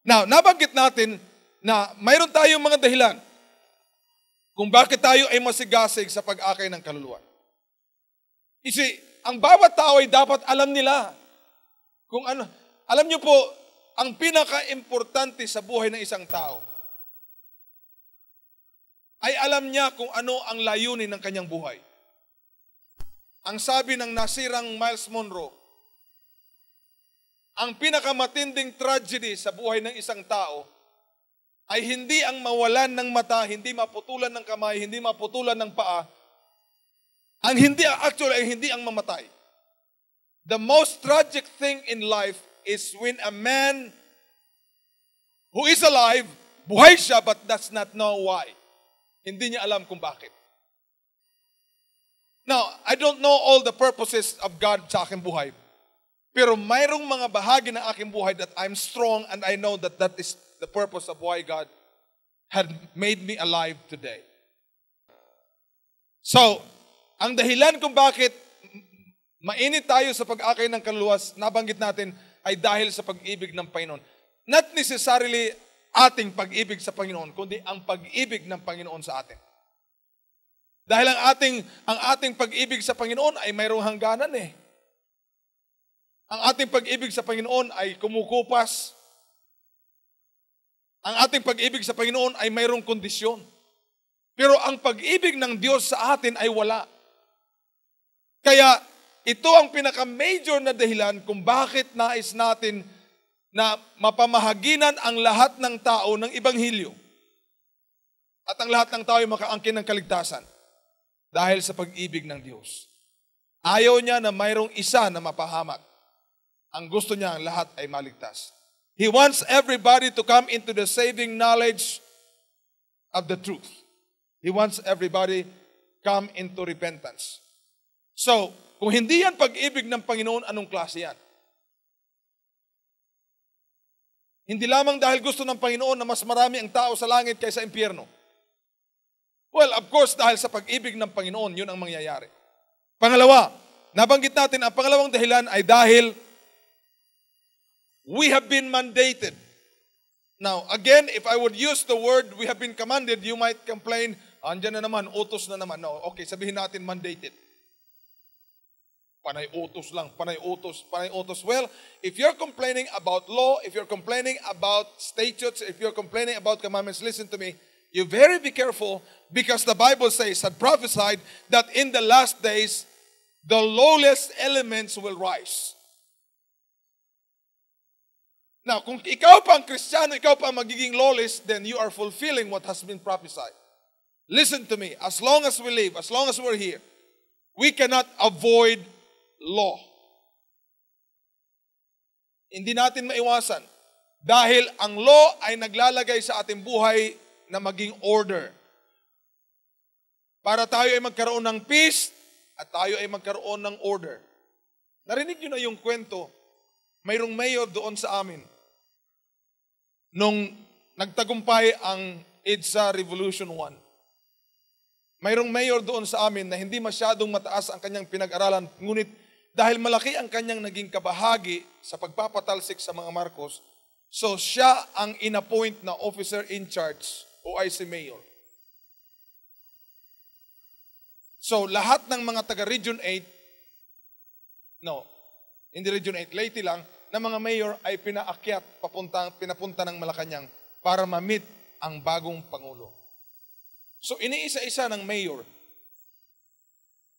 Now, nabanggit natin na mayroon tayong mga dahilan kung bakit tayo ay masigasig sa pag-akay ng kaluluwa. Kasi, ang bawat tao ay dapat alam nila kung ano. Alam niyo po, ang pinaka-importante sa buhay ng isang tao ay alam niya kung ano ang layunin ng kanyang buhay. Ang sabi ng nasirang Miles Monroe, ang pinakamatinding tragedy sa buhay ng isang tao ay hindi ang mawalan ng mata, hindi maputulan ng kamay, hindi maputulan ng paa. Ang hindi ang mamatay. The most tragic thing in life is when a man who is alive, buhay siya but does not know why. Hindi niya alam kung bakit. Now, I don't know all the purposes of God sa aking buhay. Pero mayroong mga bahagi ng aking buhay that I'm strong and I know that that is the purpose of why God had made me alive today. So, ang dahilan kung bakit mainit tayo sa pag-akay ng kaluluwas, nabanggit natin, ay dahil sa pag-ibig ng Panginoon. Not necessarily ating pag-ibig sa Panginoon, kundi ang pag-ibig ng Panginoon sa atin. Dahil ang ating pag-ibig sa Panginoon ay mayroong hangganan eh. Ang ating pag-ibig sa Panginoon ay kumukupas. Ang ating pag-ibig sa Panginoon ay mayroong kondisyon. Pero ang pag-ibig ng Diyos sa atin ay wala. Kaya ito ang pinaka-major na dahilan kung bakit nais natin na mapamahaginan ang lahat ng tao ng Ebanghelyo. At ang lahat ng tao ay makaangkin ng kaligtasan. Dahil sa pag-ibig ng Diyos. Ayaw niya na mayroong isa na mapahamak. Ang gusto niya, ang lahat ay maligtas. He wants everybody to come into the saving knowledge of the truth. He wants everybody come into repentance. So, kung hindi yan pag-ibig ng Panginoon, anong klase yan? Hindi lamang dahil gusto ng Panginoon na mas marami ang tao sa langit kaysa impyerno. Well, of course, dahil sa pag-ibig ng Panginoon, yun ang mangyayari. Pangalawa, nabanggit natin, ang pangalawang dahilan ay dahil we have been mandated. Now, again, if I would use the word we have been commanded, you might complain, andyan na naman, utos na naman. No, okay, sabihin natin mandated. Panay utos lang, panay utos, panay utos. Well, if you're complaining about law, if you're complaining about statutes, if you're complaining about commandments, listen to me, you very be careful because the Bible says, had prophesied that in the last days, the lowest elements will rise. Now, kung ikaw pa ang Kristiyano, ikaw pa ang magiging lawless, then you are fulfilling what has been prophesied. Listen to me, as long as we live, as long as we're here, we cannot avoid law. Hindi natin maiwasan. Dahil ang law ay naglalagay sa ating buhay na maging order. Para tayo ay magkaroon ng peace at tayo ay magkaroon ng order. Narinig nyo na yung kwento, mayroong mayor doon sa amin. Nung nagtagumpay ang EDSA Revolution 1. Mayroong mayor doon sa amin na hindi masyadong mataas ang kanyang pinag-aralan, ngunit dahil malaki ang kanyang naging kabahagi sa pagpapatalsik sa mga Marcos, so siya ang inappoint na officer in charge, OIC mayor. So lahat ng mga taga Region 8, hindi Region 8, Leyte lang, na mga mayor ay pinaakyat, pinapunta ng Malacanang para ma-meet ang bagong Pangulo. So iniisa-isa ng mayor,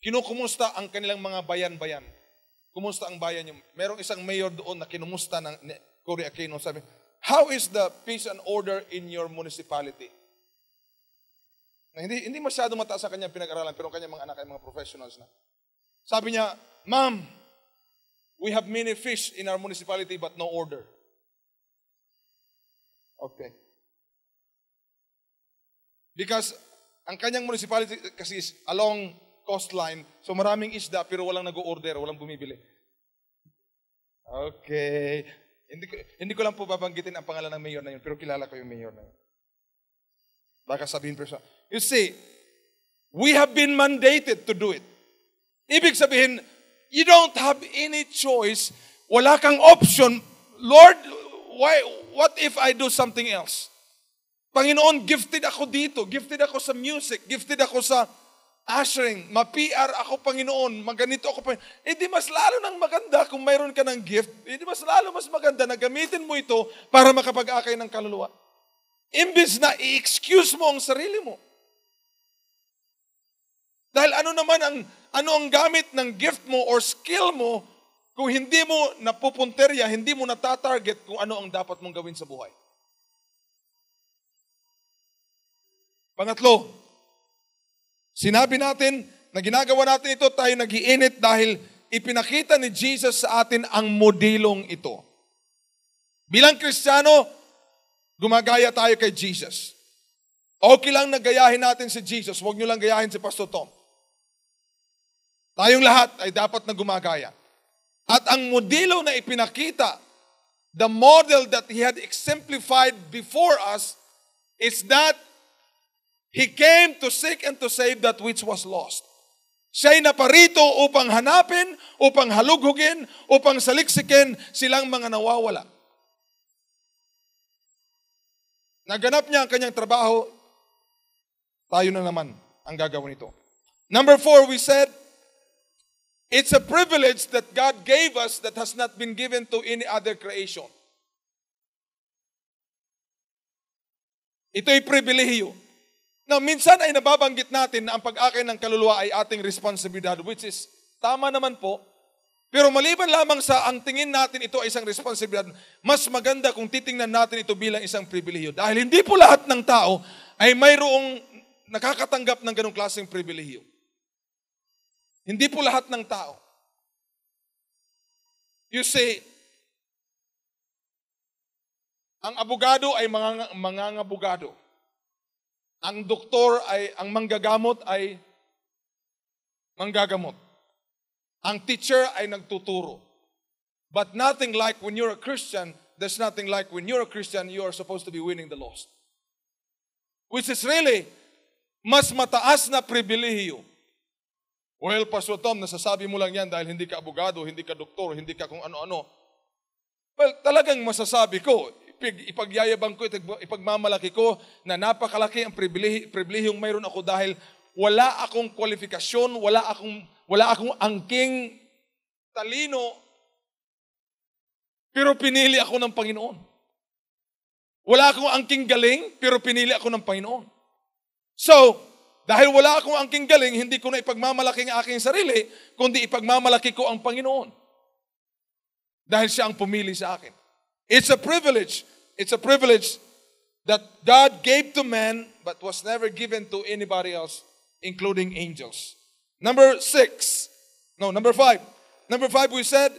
kinukumusta ang kanilang mga bayan-bayan. Kumusta ang bayan niyo? Merong isang mayor doon na kinumusta ng Cory Aquino. Sabi, how is the peace and order in your municipality? Na hindi masyado mataas sa kanyang pinag-aralan, pero kanyang mga anak ay mga professionals na. Sabi niya, Ma'am, we have many fish in our municipality but no order. Okay. Because ang kanyang municipality kasi is along coastline, so maraming isda pero walang nag-o-order, walang bumibili. Okay. Hindi ko lang po babanggitin ang pangalan ng mayor na yun, pero kilala ko yung mayor na yun. Baka sabihin person. You see, we have been mandated to do it. Ibig sabihin, you don't have any choice. Wala kang option. Lord, what if I do something else? Panginoon, gifted ako dito, gifted ako sa music, gifted ako sa ushering, ma-PR ako, Panginoon, maganito ako, Panginoon. Di mas lalo nang maganda kung mayroon ka ng gift, di mas lalo mas maganda na gamitin mo ito para makapag-akay ng kaluluwa. Imbes na i-excuse mo ang sarili mo. Dahil ano ang gamit ng gift mo or skill mo kung hindi mo napupunterya, hindi mo natatarget kung ano ang dapat mong gawin sa buhay. Pangatlo, sinabi natin na ginagawa natin ito, tayo nag-iinit dahil ipinakita ni Jesus sa atin ang modelong ito. Bilang Kristiyano, gumagaya tayo kay Jesus. Okay lang na gayahin natin si Jesus, huwag nyo lang gayahin si Pastor Tom. Tayong lahat ay dapat na gumagaya. At ang modelo na ipinakita, the model that He had exemplified before us, is that He came to seek and to save that which was lost. Siya'y naparito upang hanapin, upang halughugin, upang saliksikin silang mga nawawala. Naganap niya ang kanyang trabaho, tayo na naman ang gagawin ito. Number 4, we said, it's a privilege that God gave us that has not been given to any other creation. Ito'y pribilehiyo. Now, minsan ay nababanggit natin na ang pag-akay ng kaluluwa ay ating responsibilidad, which is tama naman po. Pero maliban lamang sa ang tingin natin ito ay isang responsibilidad, mas maganda kung titingnan natin ito bilang isang pribilehiyo. Dahil hindi po lahat ng tao ay mayroong nakakatanggap ng ganong klaseng pribilehiyo. Hindi po lahat ng tao. You see, ang abogado ay mangangabogado. Ang doktor ang manggagamot ay manggagamot. Ang teacher ay nagtuturo. But nothing like when you're a Christian, there's nothing like when you're a Christian, you are supposed to be winning the lost. Which is really, mas mataas na pribilehiyo. Well, Pastor Tom, nasasabi mo lang yan dahil hindi ka abogado, hindi ka doktor, hindi ka kung ano-ano. Well, talagang masasabi ko, ipagyayabang ko, ipagmamalaki ko na napakalaki ang pribilehiyong mayroon ako dahil wala akong kwalifikasyon, wala akong angking talino, pero pinili ako ng Panginoon. Wala akong angking galing, pero pinili ako ng Panginoon. So, dahil wala akong angking galing, hindi ko na ipagmamalaki ang aking sarili, kundi ipagmamalaki ko ang Panginoon. Dahil siya ang pumili sa akin. It's a privilege. It's a privilege that God gave to man but was never given to anybody else, including angels. Number 5. Number 5, we said,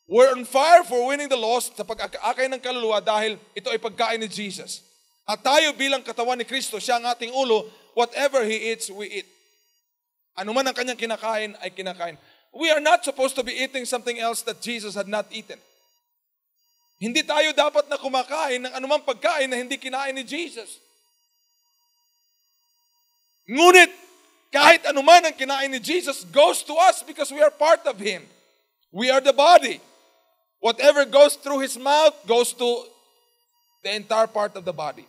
we're on fire for winning the lost sa pag-akay ng kaluluwa dahil ito ay pagkain ni Jesus. At tayo bilang katawan ni Kristo, siya ang ating ulo, whatever He eats, we eat. Ano man ang kanyang kinakain, ay kinakain. We are not supposed to be eating something else that Jesus had not eaten. Hindi tayo dapat na kumakain ng anumang pagkain na hindi kinain ni Jesus. Ngunit, kahit anuman ang kinain ni Jesus goes to us because we are part of Him. We are the body. Whatever goes through His mouth goes to the entire part of the body.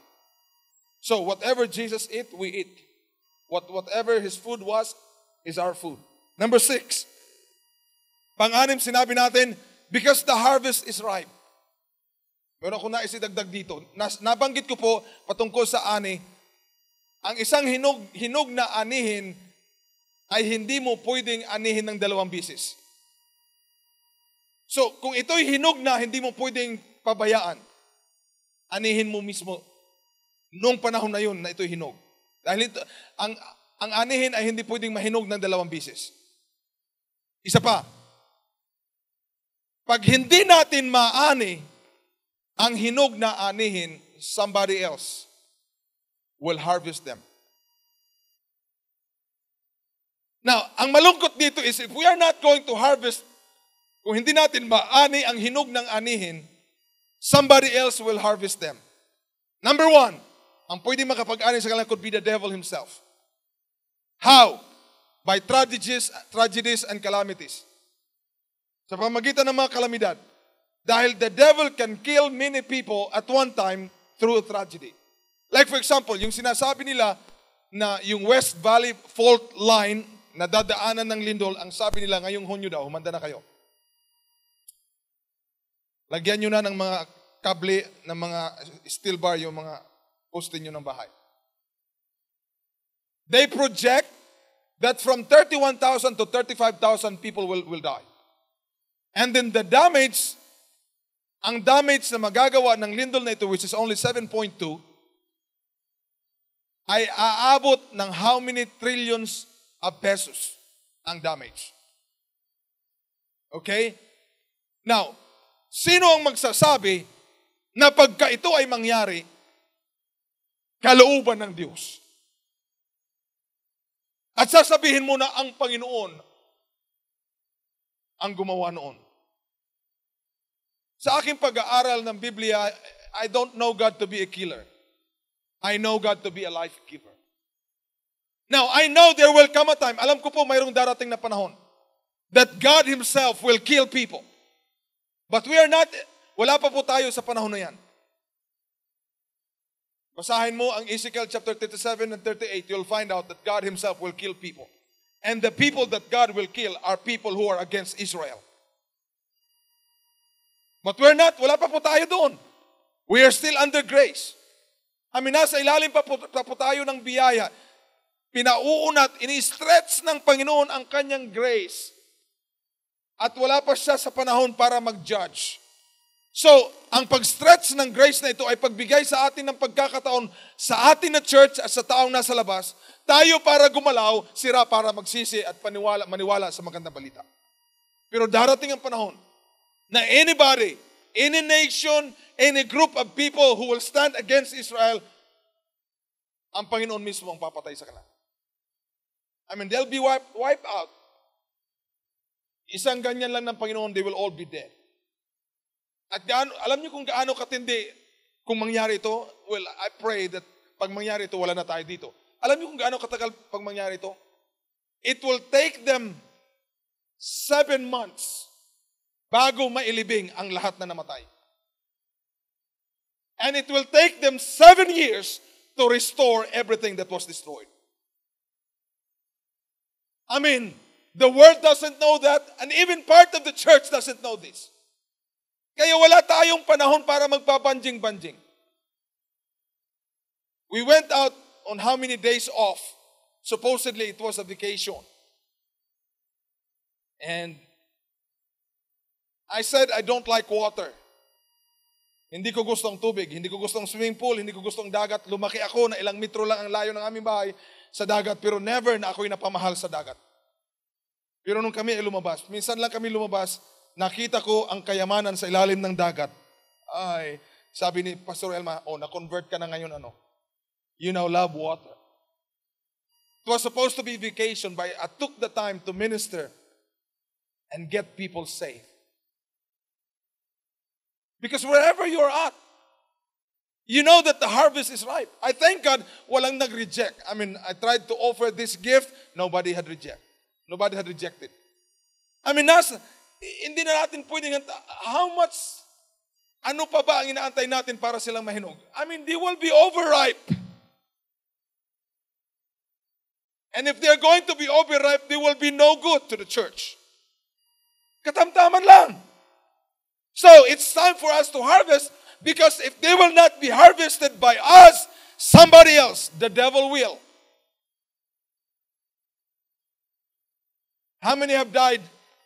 So, whatever Jesus ate, we eat. Whatever His food was, is our food. Number 6. Pang-anim, sinabi natin, because the harvest is ripe. Pero ako na isidagdag dito. Nabanggit ko po patungkol sa ani. Ang isang hinog na anihin ay hindi mo pwedeng anihin ng 2 bisis. So, kung ito'y hinog na hindi mo pwedeng pabayaan, anihin mo mismo noong panahon na yun na ito'y hinog. Dahil ang anihin ay hindi pwedeng mahinog ng 2 bisis. Isa pa, pag hindi natin maani ang hinog na anihin, somebody else will harvest them. Now, ang malungkot dito is if we are not going to harvest, kung hindi natin maani ang hinog ng anihin, somebody else will harvest them. Number 1, ang pwede makapag-ani sa kanila could be the devil himself. How? By tragedies and calamities. Sa pamagitan ng mga kalamidad. Dahil the devil can kill many people at one time through a tragedy. Like for example, yung sinasabi nila na yung West Valley Fault Line na dadaanan ng lindol, ang sabi nila ngayong Hunyo daw, humanda na kayo. Lagyan nyo na ng mga kable, ng mga steel bar, yung mga poste nyo ng bahay. They project that from 31,000 to 35,000 people will die. And then the damage, ang damage na magagawa ng lindol na ito, which is only 7.2, ay aabot ng how many trillions of pesos ang damage. Okay? Now, sino ang magsasabi na pagka ito ay mangyari, kalooban ng Diyos? At sasabihin mo na ang Panginoon ang gumawa noon. Sa aking pag-aaral ng Biblia, I don't know God to be a killer. I know God to be a life giver. Now, I know there will come a time, alam ko po mayroong darating na panahon, that God Himself will kill people. But we are not, wala pa po tayo sa panahon na yan. Basahin mo ang Ezekiel chapter 37 and 38, you'll find out that God Himself will kill people. And the people that God will kill are people who are against Israel. But we're not, wala pa po tayo doon. We are still under grace. Nasa ilalim pa po tayo ng biyaya. Pinauunat, ini-stretch ng Panginoon ang kanyang grace. At wala pa siya sa panahon para mag-judge. So, ang pag-stretch ng grace na ito ay pagbigay sa atin ng pagkakataon sa atin na church at sa taong nasa labas, tayo para gumalaw, sira para magsisi at maniwala sa magandang balita. Pero darating ang panahon na anybody, any nation, any group of people who will stand against Israel, ang Panginoon mismo ang papatay sa kanila. They'll be wiped out. Isang ganyan lang ng Panginoon, they will all be dead. At alam niyo kung gaano katindi kung mangyari ito? Well, I pray that pag mangyari ito, wala na tayo dito. Alam niyo kung gaano katagal pag mangyari ito? It will take them 7 months bago mailibing ang lahat na namatay. And it will take them 7 years to restore everything that was destroyed. The world doesn't know that, and even part of the church doesn't know this. Kaya wala tayong panahon para magpabanjing-banjing. We went out on how many days off? Supposedly, it was a vacation. And I said, I don't like water. Hindi ko gustong tubig, hindi ko gustong swimming pool, hindi ko gustong dagat. Lumaki ako na ilang metro lang ang layo ng aming bahay sa dagat, pero never na ako'y napamahal sa dagat. Pero nung kami ay lumabas, minsan lang kami lumabas, nakita ko ang kayamanan sa ilalim ng dagat. Ay, sabi ni Pastor Elma, na-convert ka na ngayon, You now love water. It was supposed to be vacation, but I took the time to minister and get people safe. Because wherever you're at, you know that the harvest is ripe. I thank God, walang nag-reject. I tried to offer this gift, nobody had rejected. Nobody had rejected. Hindi na natin pwedeng, how much, ano pa ba ang inaantay natin para silang mahinog? They will be overripe. And if they're going to be overripe, they will be no good to the church. Katamtaman lang. So, it's time for us to harvest, because if they will not be harvested by us, somebody else, the devil will. How many have died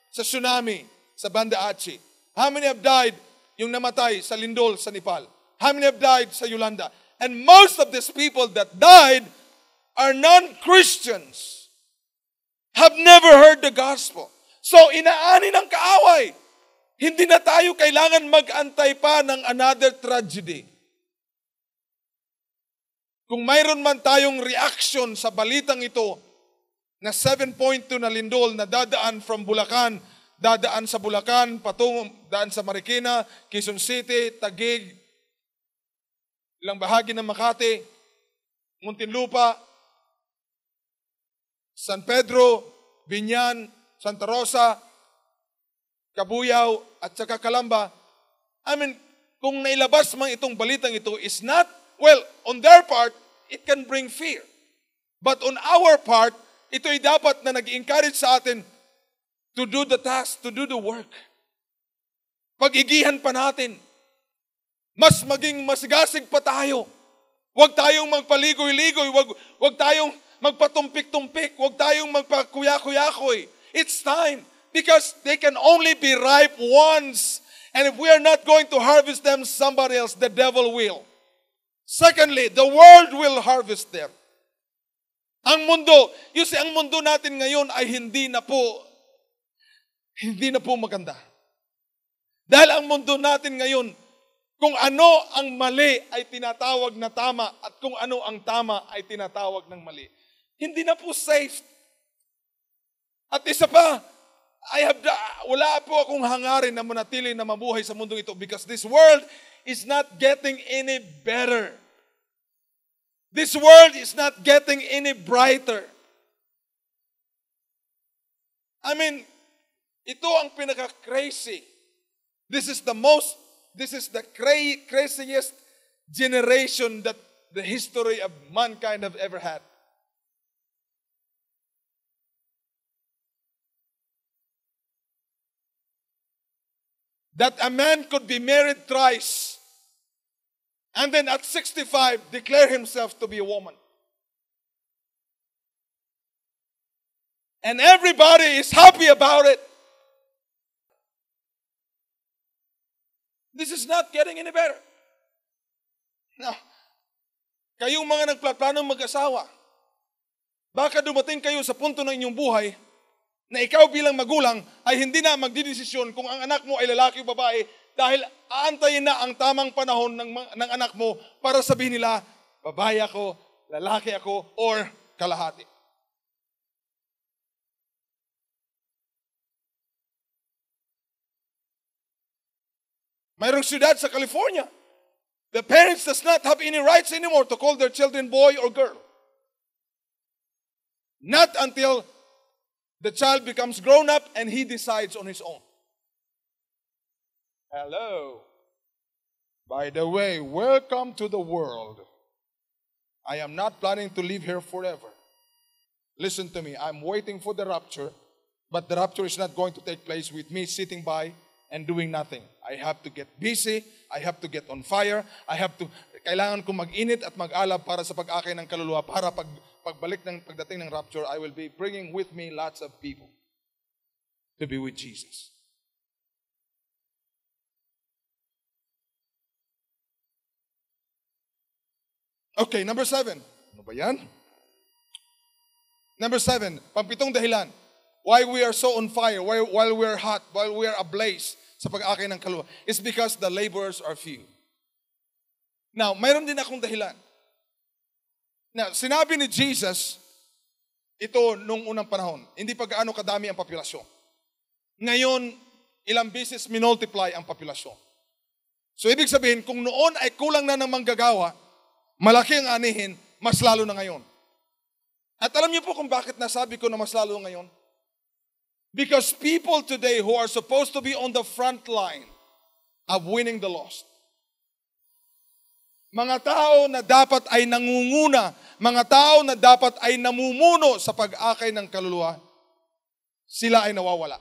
sa tsunami sa Banda Aceh? How many have died yung namatay sa lindol sa Nepal? How many have died sa Yolanda? And most of these people that died are non-Christians, have never heard the gospel. So, inaani ng kaaway. Hindi na tayo kailangan mag-antay pa ng another tragedy. Kung mayroon man tayong reaction sa balitang ito, na 7.2 na lindol na dadaan from Bulacan, dadaan sa Bulacan, daan sa Marikina, Quezon City, Taguig, ilang bahagi ng Makati, Muntinlupa, San Pedro, Binyan, Santa Rosa, Cabuyao, at saka Calamba, I mean, kung nailabas man itong balitang ito is not, well, on their part, it can bring fear. But on our part, ito ay dapat na nag-encourage sa atin to do the task, to do the work. Pag-igihan pa natin. Mas maging masigasig pa tayo. Huwag tayong magpaligoy-ligoy. Huwag tayong magpatumpik-tumpik. Huwag tayong magpakuya-kuyakoy. It's time. Because they can only be ripe once. And if we are not going to harvest them, somebody else, the devil will. Secondly, the world will harvest them. Ang mundo, ang mundo natin ngayon ay hindi na po maganda. Dahil ang mundo natin ngayon, kung ano ang mali ay tinatawag na tama at kung ano ang tama ay tinatawag ng mali. Hindi na po safe. At isa pa, wala po akong hangarin na manatili na mabuhay sa mundong ito because this world is not getting any better. This world is not getting any brighter. I mean, ito ang pinaka-crazy. This is the craziest generation that the history of mankind have ever had. That a man could be married thrice and then at 65 declare himself to be a woman. And everybody is happy about it. This is not getting any better. Now, kayong mga nagplanong mag-asawa, baka dumating kayo sa punto ng inyong buhay na ikaw bilang magulang ay hindi na magdidesisyon kung ang anak mo ay lalaki o babae dahil aantayin na ang tamang panahon ng anak mo para sabihin nila, babae ako, lalaki ako, or kalahati. Mayroong siyudad sa California. The parents does not have any rights anymore to call their children boy or girl. Not until the child becomes grown up and he decides on his own. Hello. By the way, welcome to the world. I am not planning to live here forever. Listen to me, I'm waiting for the rapture, but the rapture is not going to take place with me sitting by and doing nothing. I have to get busy, I have to get on fire, kailangan ko mag-init at mag-alab para sa pag-akay ng kaluluwa para pagdating ng rapture, I will be bringing with me lots of people to be with Jesus. Okay, number 7. Ano ba yan? Number 7, pampitong dahilan. Why we are so on fire, while we are hot, while we are ablaze sa pag-akay ng kaluluwa, is because the laborers are few. Now, mayroon din akong dahilan. Now, sinabi ni Jesus, ito nung unang panahon, hindi pa gaano kadami ang populasyon. Ngayon, ilang beses minultiply ang populasyon. So, ibig sabihin, kung noon ay kulang na ng manggagawa, malaki ang anihin, mas lalo na ngayon. At alam niyo po kung bakit nasabi ko na mas lalo ngayon? Because people today who are supposed to be on the front line of winning the lost, mga tao na dapat ay nangunguna, mga tao na dapat ay namumuno sa pag-akay ng kaluluwa, sila ay nawawala.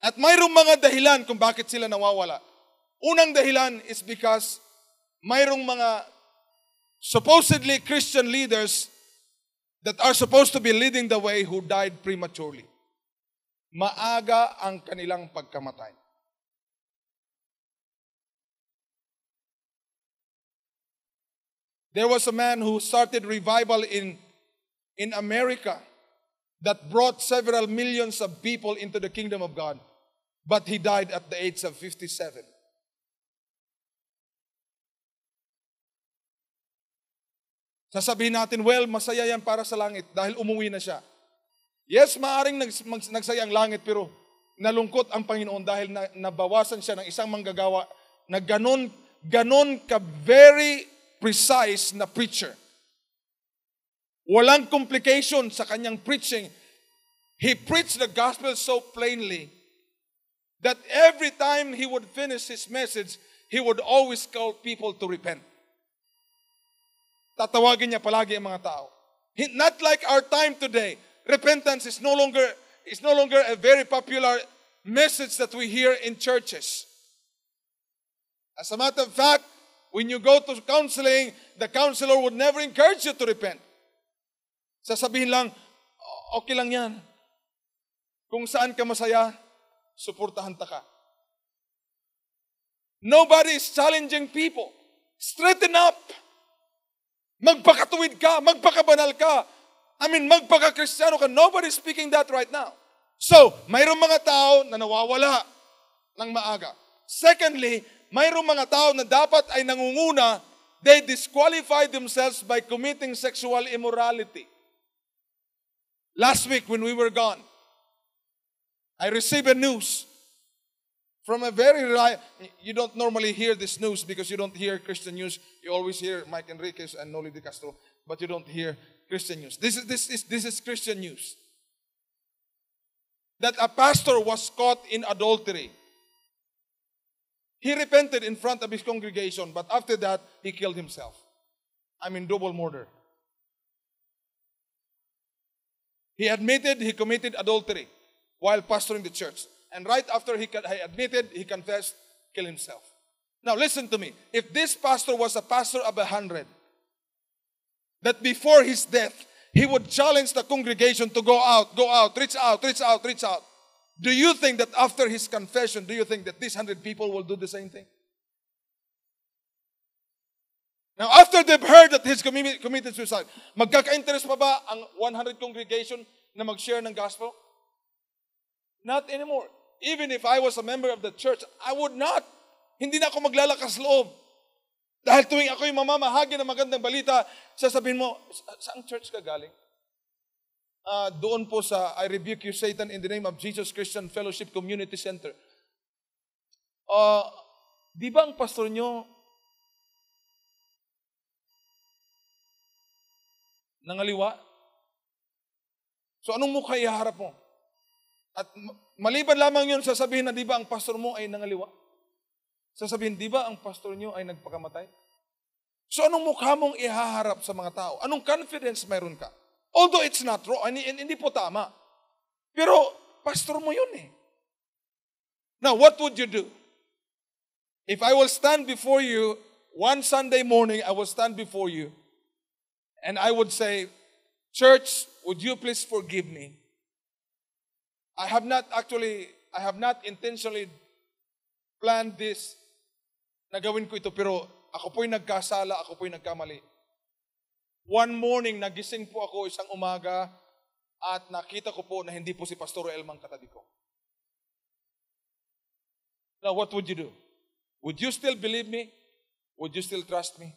At mayroong mga dahilan kung bakit sila nawawala. Unang dahilan is because mayroong mga supposedly Christian leaders that are supposed to be leading the way who died prematurely. Maaga ang kanilang pagkamatay. There was a man who started revival in America that brought several millions of people into the kingdom of God, but he died at the age of 57. Sasabihin natin, well, masaya yan para sa langit dahil umuwi na siya. Yes, maaring nagsaya ang langit, pero nalungkot ang Panginoon dahil nabawasan siya ng isang manggagawa na ganon ka very precise na preacher. Walang complication sa kanyang preaching. He preached the gospel so plainly that every time he would finish his message, he would always call people to repent. Tatawagin niya palagi ang mga tao. Not like our time today. Repentance is no longer a very popular message that we hear in churches. As a matter of fact, when you go to counseling, the counselor would never encourage you to repent. Sasabihin lang, okay lang yan. Kung saan ka masaya, suportahan ta ka. Nobody is challenging people. Straighten up. Magpakatuwid ka, magpakabanal ka. Magpaka-Kristiyano ka. Nobody is speaking that right now. So, mayroong mga tao na nawawala ng maaga. Secondly, mayroong mga tao na dapat ay nangunguna, they disqualify themselves by committing sexual immorality. Last week when we were gone, I received a news from a you don't normally hear this news because you don't hear Christian news. You always hear Mike Enriquez and Noli De Castro, but you don't hear Christian news. This is Christian news. That a pastor was caught in adultery. He repented in front of his congregation, but after that, he killed himself. Double murder. He admitted he committed adultery while pastoring the church. And right after he admitted, he confessed, killed himself. Now listen to me. If this pastor was a pastor of 100, that before his death, he would challenge the congregation to go out, reach out. Do you think that after his confession, do you think that these 100 people will do the same thing? Now, after they've heard that he's committed suicide, magkaka-interest pa ba ang 100 congregation na mag-share ng gospel? Not anymore. Even if I was a member of the church, I would not. Hindi na ako maglalakas loob. Dahil tuwing ako'y mamamahagi ng magandang balita, sasabihin mo, saang church ka galing? Doon po sa I Rebuke You, Satan, in the name of Jesus Christian Fellowship Community Center. Di ba ang pastor nyo nangaliwa? So anong mukha ihaharap mo? At maliban lamang yun, sasabihin na di ba ang pastor mo ay nangaliwa? Sasabihin, di ba ang pastor nyo ay nagpakamatay? So anong mukha mong ihaharap sa mga tao? Anong confidence mayroon ka? Although it's not wrong, hindi po tama. Pero pastor mo yun eh. Now, what would you do? If I will stand before you, one Sunday morning, I will stand before you, and I would say, church, would you please forgive me? I have not intentionally planned this, na gawin ko ito, pero ako po'y nagkasala, ako po'y nagkamali. One morning, nagising po ako isang umaga, at nakita ko po na hindi po si Pastor Elmang katabi ko. Now, what would you do? Would you still believe me? Would you still trust me?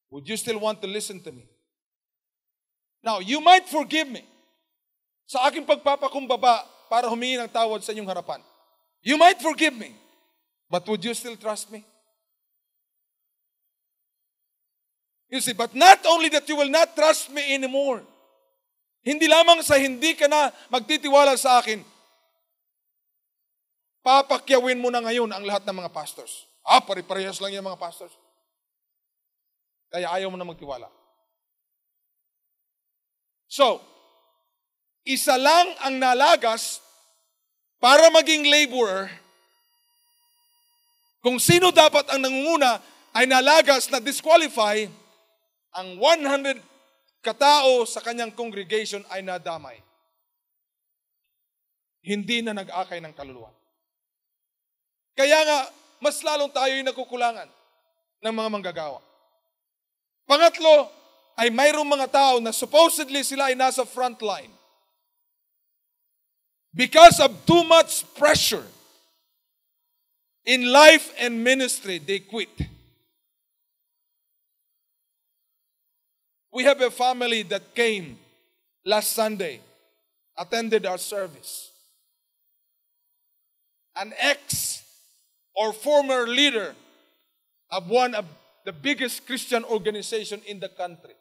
Would you still want to listen to me? Now, you might forgive me sa aking pagpapakumbaba para humingi ng tawad sa inyong harapan. You might forgive me, but would you still trust me? You see, but not only that you will not trust me anymore. Hindi lamang sa hindi ka na magtitiwala sa akin, papakyawin mo na ngayon ang lahat ng mga pastors. Pare-parehas lang yung mga pastors. Kaya ayaw mo na magtiwala. So, isa lang ang nalagas para maging laborer. Kung sino dapat ang nangunguna ay nalagas na disqualify, ang 100 katao sa kanyang congregation ay nadamay. Hindi na nag-akay ng kaluluwa. Kaya nga, mas lalong tayo'y nagkukulangan ng mga manggagawa. Pangatlo, ay mayroong mga tao na supposedly sila ay nasa front line. Because of too much pressure in life and ministry, they quit. We have a family that came last Sunday, attended our service. An ex or former leader of one of the biggest Christian organization in the country.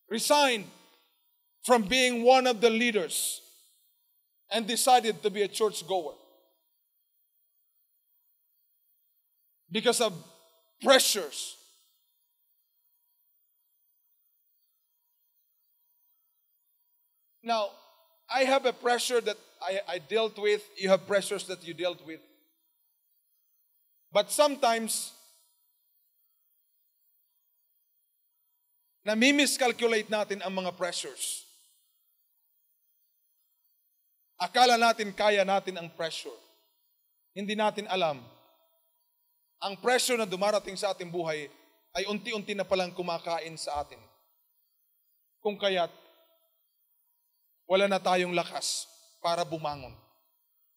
Resigned from being one of the leaders and decided to be a church goer because of pressures. Now, I have a pressure that I dealt with. You have pressures that you dealt with. But sometimes, nami-miscalculate natin ang mga pressures. Akala natin kaya natin ang pressure. Hindi natin alam. Ang pressure na dumarating sa ating buhay ay unti-unti na palang kumakain sa atin. Kung kaya't, wala na tayong lakas para bumangon.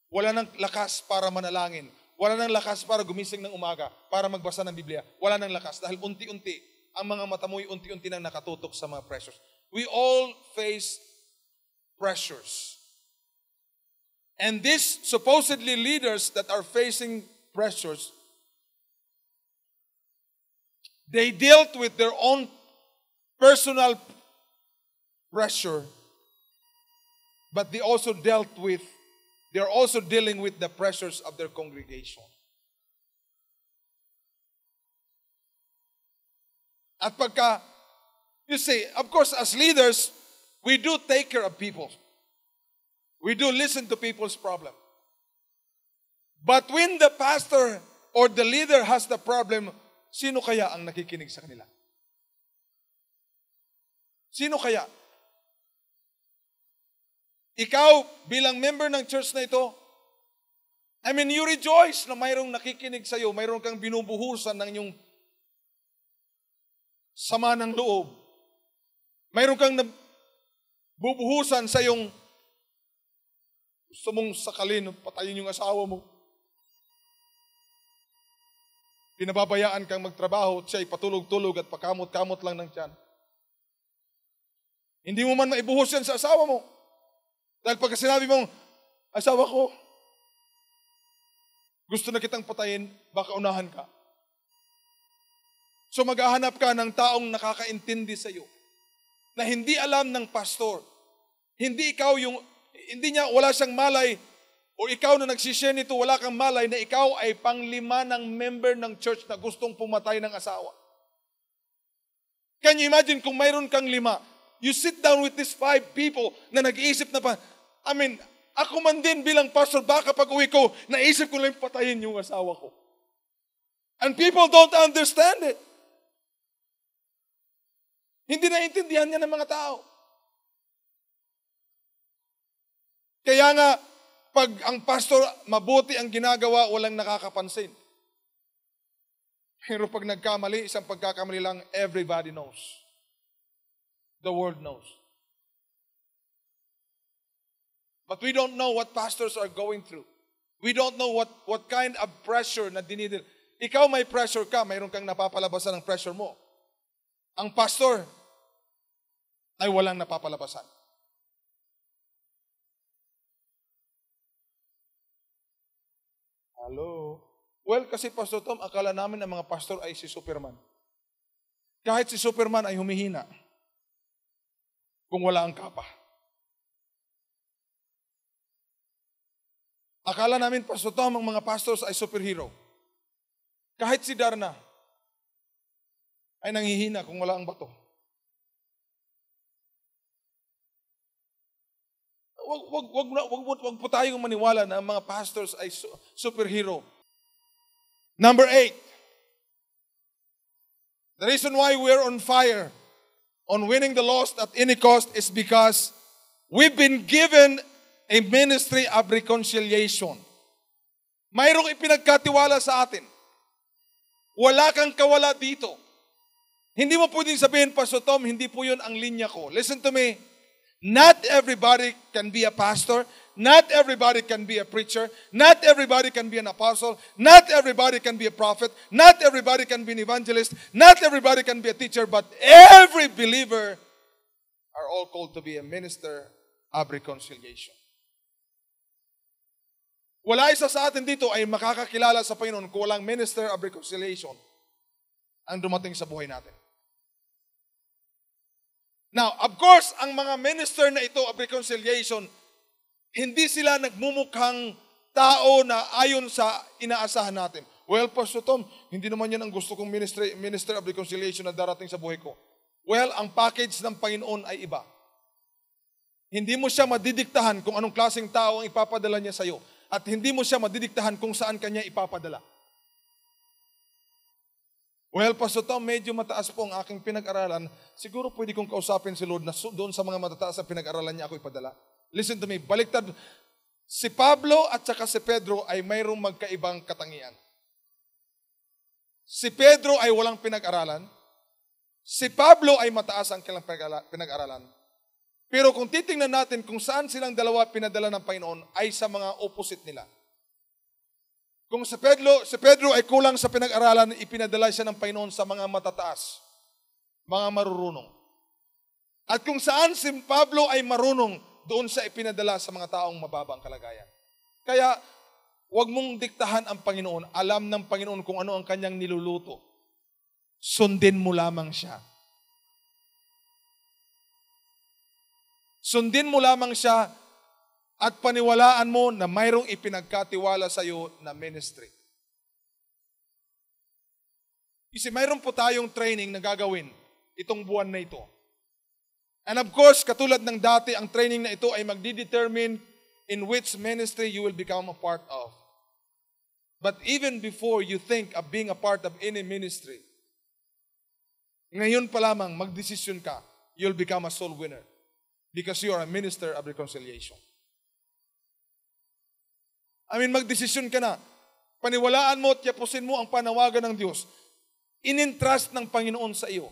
Wala nang lakas para manalangin. Wala nang lakas para gumising ng umaga, para magbasa ng Biblia. Wala nang lakas dahil unti-unti, ang mga mata mo'y unti-unti nang nakatutok sa mga pressures. We all face pressures. And these supposedly leaders that are facing pressures, they dealt with their own personal pressure, but they're also dealing with the pressures of their congregation. At pagka, you see, of course, as leaders, we do take care of people. We do listen to people's problem. But when the pastor or the leader has the problem, sino kaya ang nakikinig sa kanila? Sino kaya? Ikaw, bilang member ng church na ito, I mean, you rejoice na mayroong nakikinig sa iyo, mayroong kang binubuhusan ng iyong sama ng loob. Mayroong kang bubuhusan sa iyong gusto mong sakalin, patayin yung asawa mo. Pinababayaan kang magtrabaho, siya'y patulog-tulog at pakamot-kamot lang ng tiyan. Hindi mo man maibuhos yan sa asawa mo. Dahil pagka sinabi mong, asawa ko, gusto na kitang patayin, baka unahan ka. So maghahanap ka ng taong nakakaintindi sa iyo, na hindi alam ng pastor. Hindi niya, wala siyang malay, o ikaw na nagsishare nito, wala kang malay na ikaw ay panglima ng member ng church na gustong pumatay ng asawa. Can you imagine kung mayroon kang 5? You sit down with these 5 people na nag-iisip na pa, I mean, ako man din bilang pastor, baka pag uwi ko, naisip ko lang patayin yung asawa ko. And people don't understand it. Hindi naiintindihan niya ng mga tao. Kaya nga, pag ang pastor mabuti ang ginagawa, walang nakakapansin. Pero pag nagkamali, isang pagkakamali lang, everybody knows. The world knows. But we don't know what pastors are going through. We don't know what kind of pressure na dinidil. Ikaw may pressure ka, mayroon kang napapalabasan ng pressure mo. Ang pastor ay walang napapalabasan. Hello? Well, kasi Pastor Tom, akala namin ang mga pastor ay si Superman. Kahit si Superman ay humihina kung wala ang kapa. Akala namin, Pastor Tom, ang mga pastors ay superhero. Kahit si Darna ay nanghihina kung wala ang bato. Wag po tayong maniwala na ang mga pastors ay superhero. Number 8. The reason why we're on fire on winning the lost at any cost is because we've been given a ministry of reconciliation. Mayroong ipinagkatiwala sa atin. Wala kang kawala dito. Hindi mo pwedeng sabihin, Pastor Tom, hindi po yun ang linya ko. Listen to me. Not everybody can be a pastor. Not everybody can be a preacher. Not everybody can be an apostle. Not everybody can be a prophet. Not everybody can be an evangelist. Not everybody can be a teacher. But every believer are all called to be a minister of reconciliation. Wala isa sa atin dito ay makakakilala sa Panginoon kung walang minister of reconciliation ang dumating sa buhay natin. Now, of course, ang mga minister na ito of reconciliation, hindi sila nagmumukhang tao na ayon sa inaasahan natin. Well, Pastor Tom, hindi naman yan ang gusto kong minister of reconciliation na darating sa buhay ko. Well, ang package ng Panginoon ay iba. Hindi mo siya madidiktahan kung anong klaseng tao ang ipapadala niya sa iyo. At hindi mo siya madidiktahan kung saan kanya ipapadala. Well, Pastor Tom, medyo mataas po ang aking pinag-aralan. Siguro pwede kong kausapin si Lord na doon sa mga matataas na pinag-aralan niya ako ipadala. Listen to me, baliktad. Si Pablo at saka si Pedro ay mayroong magkaibang katangian. Si Pedro ay walang pinag-aralan. Si Pablo ay mataas ang kailang pinag-aralan. Pero kung titingnan natin kung saan silang dalawa pinadala ng Panginoon ay sa mga opposite nila. Kung si Pedro ay kulang sa pinag-aralan, ipinadala siya ng Panginoon sa mga matataas, mga marurunong. At kung saan si Pablo ay marunong, doon siya ipinadala sa mga taong mababang kalagayan. Kaya, huwag mong diktahan ang Panginoon. Alam ng Panginoon kung ano ang kanyang niluluto. Sundin mo lamang siya. Sundin mo lamang siya at paniwalaan mo na mayroong ipinagkatiwala sa iyo na ministry. Kasi mayroon po tayong training na gagawin itong buwan na ito. And of course, katulad ng dati, ang training na ito ay magdidetermine in which ministry you will become a part of. But even before you think of being a part of any ministry, ngayon pa lamang magdesisyon ka, you'll become a soul winner because you are a minister of reconciliation. Magdesisyon ka na. Paniwalaan mo at yapusin mo ang panawagan ng Diyos. In-entrust ng Panginoon sa iyo.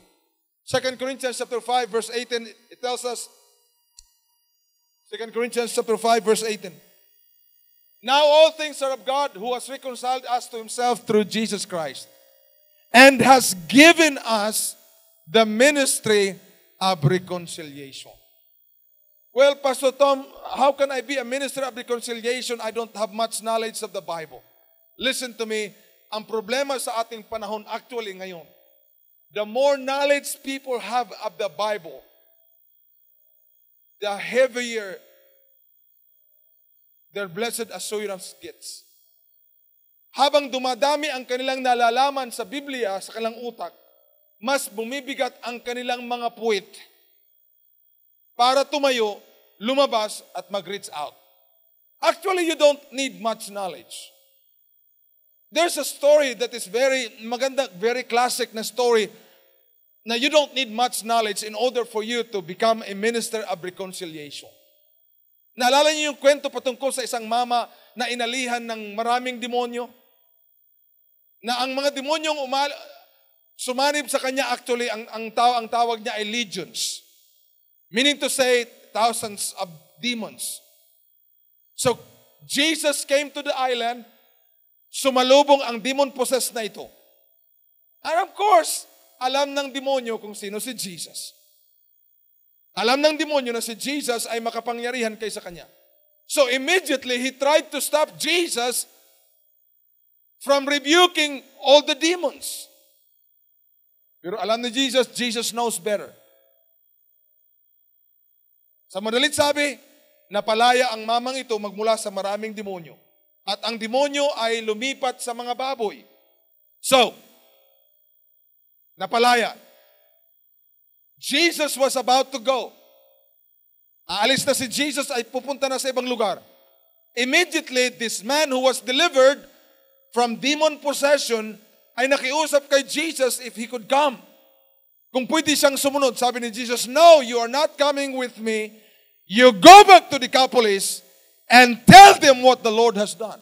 2 Corinthians chapter 5 verse 18, it tells us, 2 Corinthians chapter 5 verse 18, now all things are of God who has reconciled us to Himself through Jesus Christ and has given us the ministry of reconciliation. Well, Pastor Tom, how can I be a minister of reconciliation? I don't have much knowledge of the Bible. Listen to me, ang problema sa ating panahon actually ngayon, the more knowledge people have of the Bible, the heavier their blessed assurance gets. Habang dumadami ang kanilang nalalaman sa Biblia, sa kanilang utak, mas bumibigat ang kanilang mga puwit para tumayo, lumabas, at mag-reach out. Actually, you don't need much knowledge. There's a story that is very maganda, very classic na story na you don't need much knowledge in order for you to become a minister of reconciliation. Naalala niyo yung kwento patungkol sa isang mama na inalihan ng maraming demonyo? Na ang mga demonyong sumanib sa kanya, actually, ang tawag niya ay legions. Meaning to say, thousands of demons. So, Jesus came to the island, sumalubong ang demon-possessed na ito. And of course, alam ng demonyo kung sino si Jesus. Alam ng demonyo na si Jesus ay makapangyarihan kaysa kanya. So immediately, he tried to stop Jesus from rebuking all the demons. Pero alam ni Jesus, Jesus knows better. Sa madalit sabi, napalaya ang mamang ito magmula sa maraming demonyo. At ang demonyo ay lumipat sa mga baboy. So, napalaya. Jesus was about to go. Aalis na si Jesus ay pupunta na sa ibang lugar. Immediately, this man who was delivered from demon possession ay nakiusap kay Jesus if he could come. Kung pwede siyang sumunod, sabi ni Jesus, no, you are not coming with me. You go back to Decapolis and tell them what the Lord has done.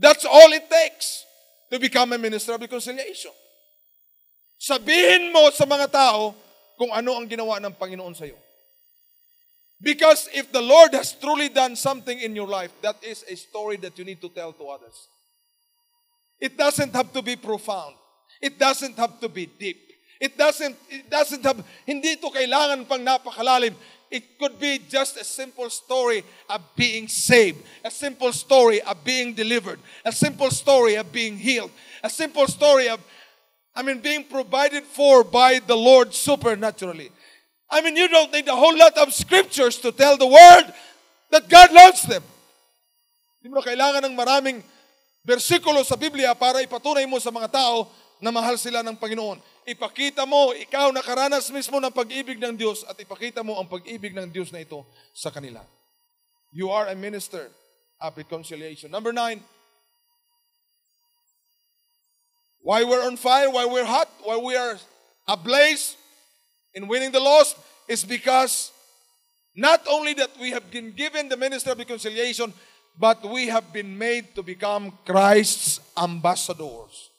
That's all it takes to become a minister of reconciliation. Sabihin mo sa mga tao kung ano ang ginawa ng Panginoon sa iyo. Because if the Lord has truly done something in your life, that is a story that you need to tell to others. It doesn't have to be profound. It doesn't have to be deep. It doesn't have, hindi ito kailangan pang napakalalim. It could be just a simple story of being saved, a simple story of being delivered, a simple story of being healed, a simple story of, being provided for by the Lord supernaturally. I mean, you don't need a whole lot of scriptures to tell the world that God loves them. Hindi mo na kailangan ng maraming bersikulo sa Biblia para ipatunay mo sa mga tao na mahal sila ng Panginoon. Ipakita mo, ikaw nakaranas mismo ng pag-ibig ng Diyos at ipakita mo ang pag-ibig ng Diyos na ito sa kanila. You are a minister of reconciliation. Number 9, why we're on fire, why we're hot, why we are ablaze in winning the lost is because not only that we have been given the minister of reconciliation, but we have been made to become Christ's ambassadors.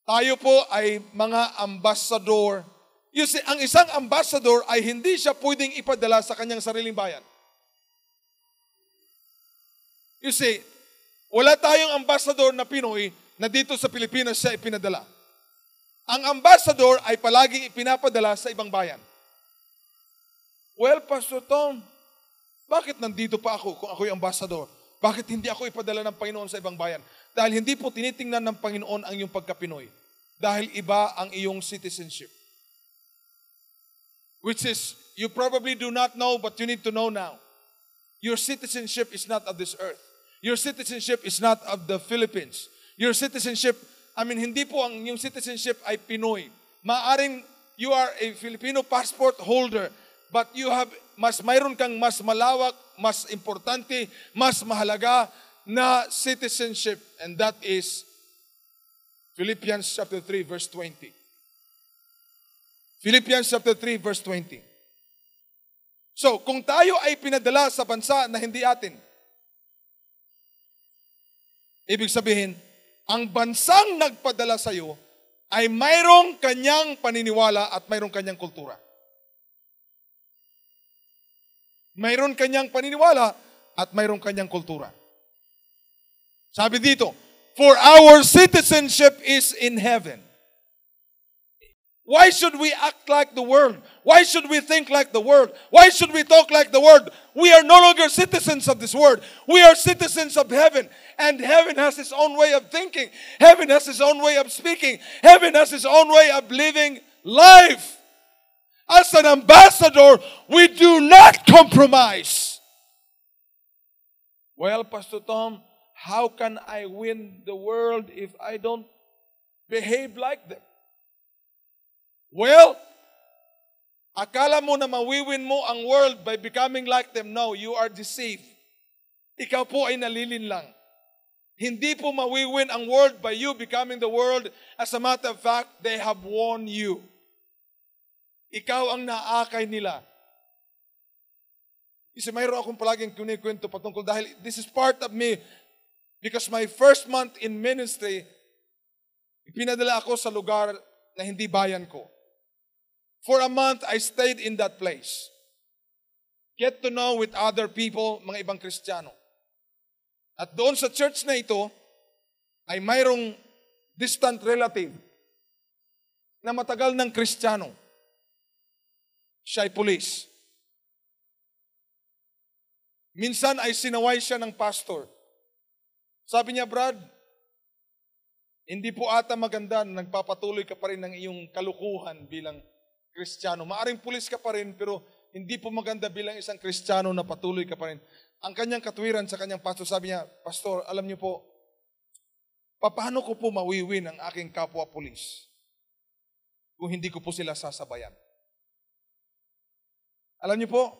Tayo po ay mga ambassador. You see, ang isang ambassador ay hindi siya pwedeng ipadala sa kanyang sariling bayan. You see, wala tayong ambassador na Pinoy na dito sa Pilipinas siya ipinadala. Ang ambassador ay palaging ipinapadala sa ibang bayan. Well, Pastor Tom, bakit nandito pa ako kung ako'y ambassador? Bakit hindi ako ipadala ng Panginoon sa ibang bayan? Dahil hindi po tinitingnan ng Panginoon ang iyong pagka-Pinoy. Dahil iba ang iyong citizenship. Which is, you probably do not know, but you need to know now. Your citizenship is not of this earth. Your citizenship is not of the Philippines. Your citizenship, hindi po ang iyong citizenship ay Pinoy. Maaring you are a Filipino passport holder, but you have, mayroon kang mas malawak, mas importante, mas mahalaga na citizenship. And that is Philippians chapter 3, verse 20. Philippians chapter 3, verse 20. So, kung tayo ay pinadala sa bansa na hindi atin, ibig sabihin, ang bansang nagpadala sa iyo ay mayroong kanyang paniniwala at mayroong kanyang kultura. Mayroon kanyang paniniwala at mayroon kanyang kultura. Sabi dito, for our citizenship is in heaven. Why should we act like the world? Why should we think like the world? Why should we talk like the world? We are no longer citizens of this world. We are citizens of heaven. And heaven has its own way of thinking. Heaven has its own way of speaking. Heaven has its own way of living life. As an ambassador, we do not compromise. Well, Pastor Tom, how can I win the world if I don't behave like them? Well, akala mo na mawiwin mo ang world by becoming like them. No, you are deceived. Ikaw po ay nalilin lang. Hindi po mawiwin ang world by you becoming the world. As a matter of fact, they have won you. Ikaw ang naakay nila. Kasi mayroon akong palaging kunikwento patungkol dahil this is part of me. Because my first month in ministry, pinadala ako sa lugar na hindi bayan ko. For a month, I stayed in that place. Get to know with other people, mga ibang Kristiyano. At doon sa church na ito, ay mayroong distant relative na matagal ng Kristiyano. Siya ay pulis. Minsan ay sinaway siya ng pastor. Sabi niya, Brad, hindi po ata maganda na nagpapatuloy ka pa rin ng iyong kalukuhan bilang Kristiyano. Maaring pulis ka pa rin, pero hindi po maganda bilang isang Kristiyano na patuloy ka pa rin. Ang kanyang katwiran sa kanyang pastor, sabi niya, Pastor, alam niyo po, paano ko po mawiwin ang aking kapwa pulis kung hindi ko po sila sasabayan? Alam niyo po,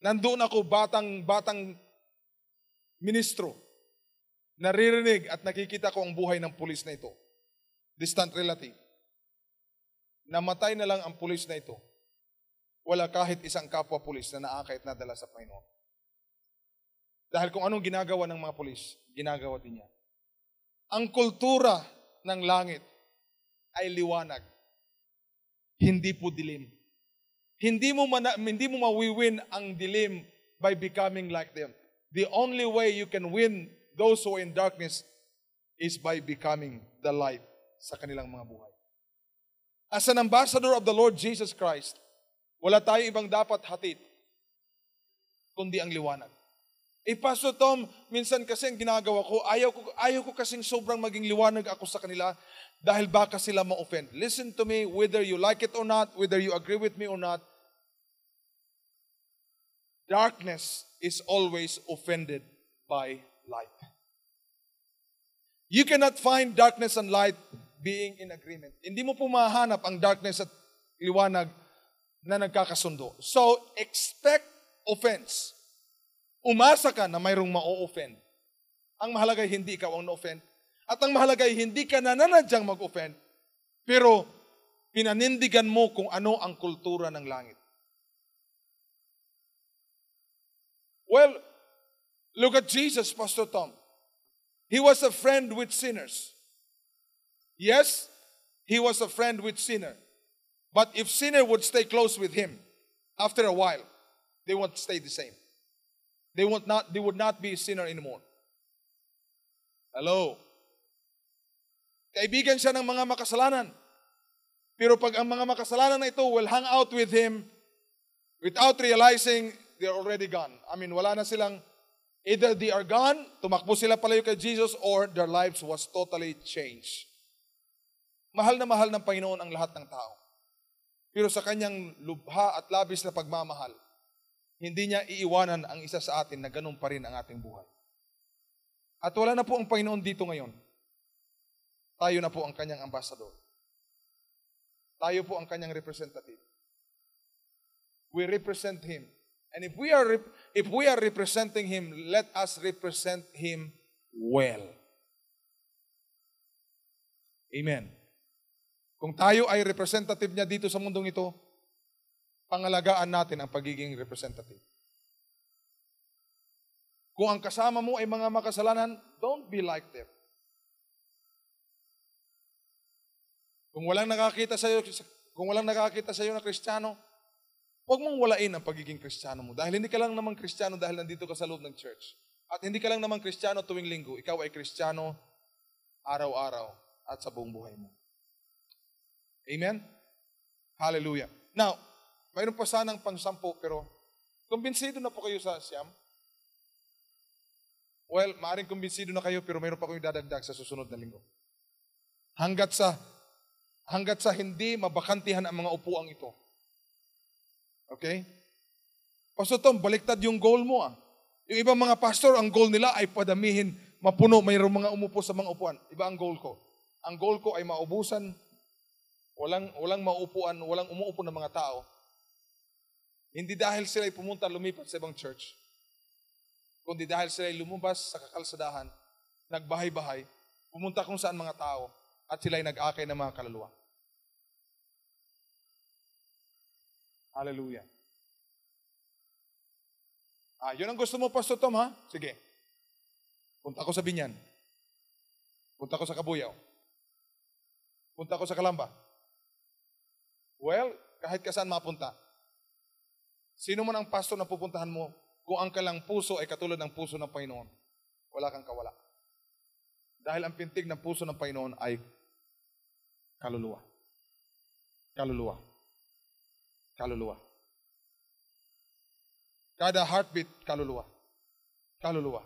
nandoon ako batang ministro, naririnig at nakikita ko ang buhay ng pulis na ito. Distant relative. Namatay na lang ang pulis na ito. Wala kahit isang kapwa pulis na naakay at nadala sa Panginoon. Dahil kung anong ginagawa ng mga pulis, ginagawa din niya. Ang kultura ng langit ay liwanag. Hindi po dilim. Hindi mo mawiwin ang dilim by becoming like them. The only way you can win those who are in darkness is by becoming the light sa kanilang mga buhay. As an ambassador of the Lord Jesus Christ, wala tayong ibang dapat hatid kundi ang liwanag. Pastor Tom, minsan kasi ang ginagawa ko, ayaw ko kasing sobrang maging liwanag ako sa kanila dahil baka sila ma-offend. Listen to me, whether you like it or not, whether you agree with me or not, darkness is always offended by light. You cannot find darkness and light being in agreement. Hindi mo po mahanap ang darkness at liwanag na nagkakasundo. So, expect offense. Umasa ka na mayroong ma-offend. Ang mahalaga ay hindi ikaw ang na-offend. At ang mahalaga ay hindi ka nananadyang mag-offend. Pero, pinanindigan mo kung ano ang kultura ng langit. Well, look at Jesus, Pastor Tom. He was a friend with sinners. Yes, he was a friend with sinner. But if sinner would stay close with him, after a while, they won't stay the same. They would not be a sinner anymore. Hello? Kaibigan siya ng mga makasalanan. Pero pag ang mga makasalanan na ito will hang out with him without realizing they're already gone. I mean, wala na silang, either they are gone, tumakbo sila palayo kay Jesus, or their lives was totally changed. Mahal na mahal ng Panginoon ang lahat ng tao. Pero sa kanyang lubha at labis na pagmamahal, hindi niya iiwanan ang isa sa atin na ganun pa rin ang ating buhay. At wala na po ang Panginoon dito ngayon. Tayo na po ang kanyang ambassador. Tayo po ang kanyang representative. We represent Him. And if we are representing Him, let us represent Him well. Amen. Kung tayo ay representative niya dito sa mundong ito, pangalagaan natin ang pagiging representative. Kung ang kasama mo ay mga makasalanan, don't be like them. Kung walang nakakita sa iyo na Kristiyano, huwag mong walain ang pagiging Kristiyano mo. Dahil hindi ka lang naman Kristiyano dahil nandito ka sa loob ng church. At hindi ka lang naman Kristiyano tuwing linggo. Ikaw ay Kristiyano araw-araw at sa buong buhay mo. Amen? Hallelujah. Now, mayroon pa sanang pang-sampo, pero kumbinsido na po kayo sa siyam? Well, maaaring kumbinsido na kayo, pero mayroon pa kayong dadagdag sa susunod na linggo. Hanggat sa hindi mabakantihan ang mga upuang ito. Okay? Pastor Tom, baliktad yung goal mo . Yung ibang mga pastor, ang goal nila ay padamihin, mapuno, mayroong mga umupo sa mga upuan. Iba ang goal ko. Ang goal ko ay maubusan, walang maupuan, walang umuupo ng mga tao. Hindi dahil sila ay pumunta lumipat sa ibang church, kundi dahil sila ay lumabas sa kakalsadahan, nagbahay-bahay, pumunta kung saan mga tao, at sila ay nag-akay ng mga kaluluwa. Hallelujah. Yun ang gusto mo, Pastor Tom, ha? Sige. Punta ko sa Binyan. Punta ko sa Kabuyaw. Punta ko sa Kalamba. Well, kahit kasaan mapunta. Sino man ang pastor na pupuntahan mo, kung ang kalang puso ay katulad ng puso ng Panginoon, wala kang kawala. Dahil ang pintig ng puso ng Panginoon ay kaluluwa. Kaluluwa. Kaluluwa. Kada heartbeat, kaluluwa. Kaluluwa.